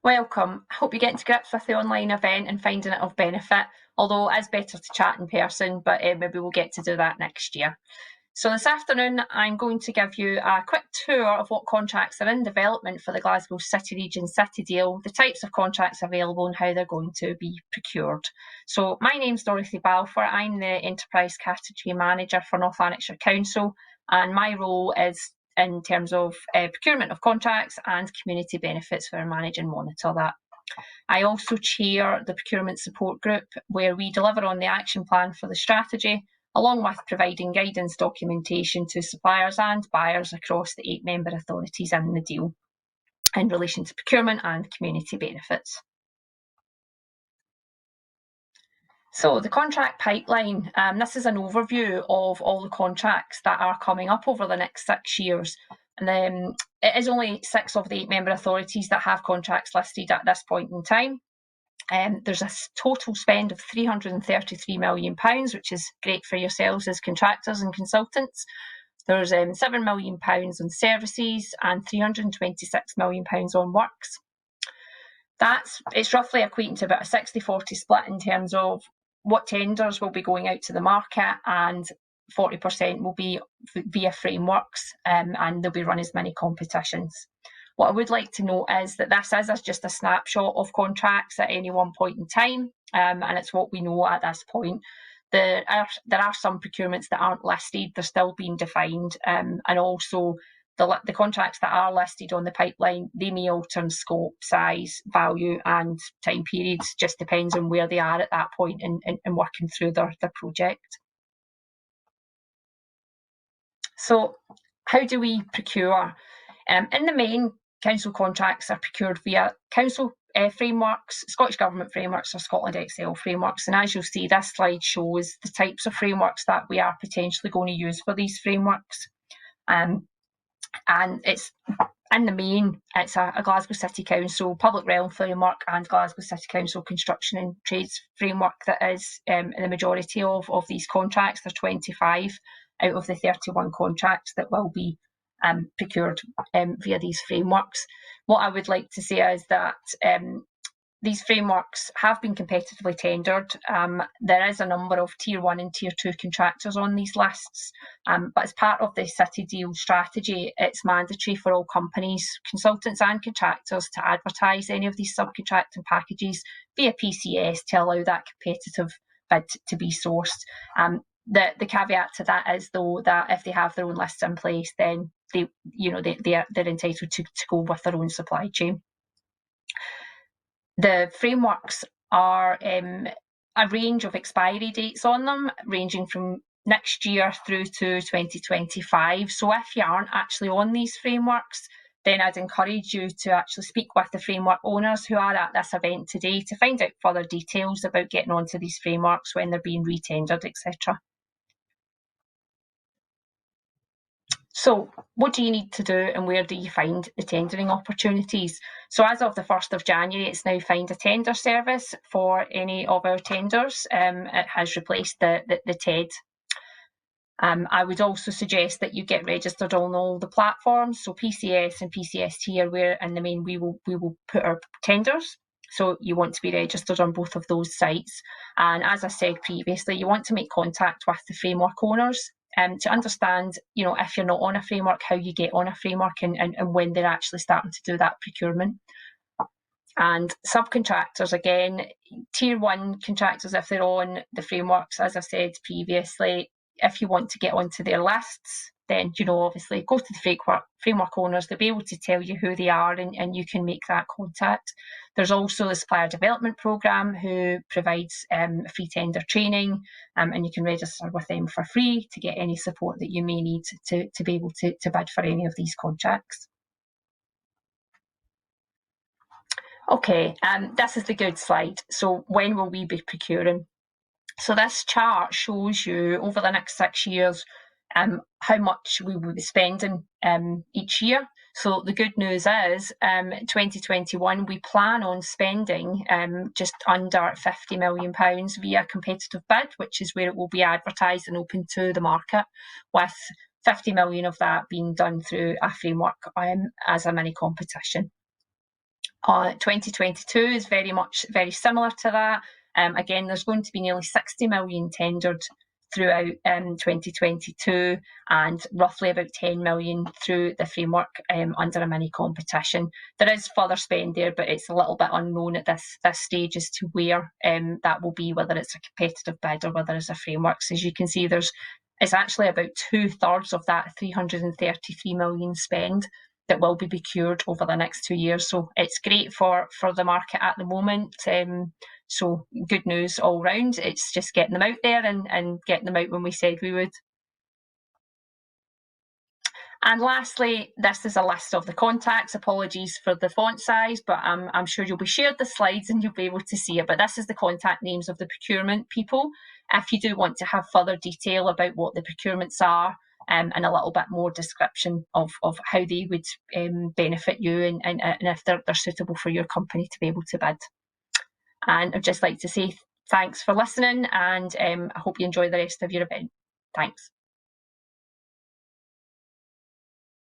Welcome. I hope you're getting to grips with the online event and finding it of benefit, although it is better to chat in person, but maybe we'll get to do that next year. So this afternoon, I'm going to give you a quick tour of what contracts are in development for the Glasgow City Region City Deal, the types of contracts available and how they're going to be procured. So my name's Dorthy Balfour. I'm the Enterprise Category Manager for North Lanarkshire Council, and my role is in terms of procurement of contracts and community benefits, where I manage and monitor that. I also chair the procurement support group, where we deliver on the action plan for the strategy, along with providing guidance documentation to suppliers and buyers across the 8 member authorities in the deal in relation to procurement and community benefits. So the contract pipeline, this is an overview of all the contracts that are coming up over the next 6 years. And it is only 6 of the 8 member authorities that have contracts listed at this point in time. There's a total spend of £333 million, which is great for yourselves as contractors and consultants. There's £7 million on services and £326 million on works. It's roughly equating to about a 60-40 split in terms of what tenders will be going out to the market, and 40% will be via frameworks, and they'll be run as many competitions. What I would like to note is that this is just a snapshot of contracts at any one point in time, and it's what we know at this point. There are some procurements that aren't listed, they're still being defined, and also the contracts that are listed on the pipeline, they may alter in scope, size, value and time periods, just depends on where they are at that point in working through their project. So how do we procure? In the main, council contracts are procured via council frameworks, Scottish Government frameworks or Scotland Excel frameworks, and as you'll see, this slide shows the types of frameworks that we are potentially going to use for these frameworks. And it's in the main, it's a Glasgow City Council public realm framework and Glasgow City Council construction and trades framework that is in the majority of these contracts. There's 25 out of the 31 contracts that will be procured via these frameworks. What I would like to say is that these frameworks have been competitively tendered. There is a number of Tier 1 and Tier 2 contractors on these lists, but as part of the City Deal strategy, it's mandatory for all companies, consultants and contractors to advertise any of these subcontracting packages via PCS to allow that competitive bid to be sourced. The caveat to that is, though, that if they have their own lists in place, then they're entitled to go with their own supply chain. The frameworks are a range of expiry dates on them, ranging from next year through to 2025. So if you aren't actually on these frameworks, then I'd encourage you to actually speak with the framework owners who are at this event today to find out further details about getting onto these frameworks when they're being retendered, etc. So what do you need to do and where do you find the tendering opportunities? So as of the 1st of January, it's now Find a Tender service for any of our tenders. It has replaced the TED. I would also suggest that you get registered on all the platforms, so PCS and PCS Tier, where in the main we will put our tenders. So you want to be registered on both of those sites. And as I said previously, you want to make contact with the framework owners to understand, if you're not on a framework, how you get on a framework and when they're actually starting to do that procurement. And subcontractors, again, Tier 1 contractors, if they're on the frameworks, as I said previously, if you want to get onto their lists, then, obviously go to the framework owners. They'll be able to tell you who they are and you can make that contact. There's also the Supplier Development Programme, who provides free tender training, and you can register with them for free to get any support that you may need to be able to bid for any of these contracts. Okay, this is the good slide. So when will we be procuring? So this chart shows you over the next 6 years how much we will be spending each year. So the good news is 2021 we plan on spending just under £50 million via competitive bid, which is where it will be advertised and open to the market, with 50 million of that being done through a framework as a mini competition. 2022 is very similar to that. Again, there's going to be nearly 60 million tendered throughout 2022 and roughly about 10 million through the framework under a mini competition. There is further spend there, but it's a little bit unknown at this stage as to where that will be, whether it's a competitive bid or whether it's a framework. So as you can see, it's actually about 2/3 of that 333 million spend that will be procured over the next 2 years. So it's great for the market at the moment. So good news all round. It's just getting them out there and getting them out when we said we would. And lastly, this is a list of the contacts. Apologies for the font size, but I'm sure you'll be shared the slides and you'll be able to see it. But this is the contact names of the procurement people. If you do want to have further detail about what the procurements are, and a little bit more description of how they would benefit you and if they're suitable for your company to be able to bid. And I'd just like to say thanks for listening, and I hope you enjoy the rest of your event. Thanks.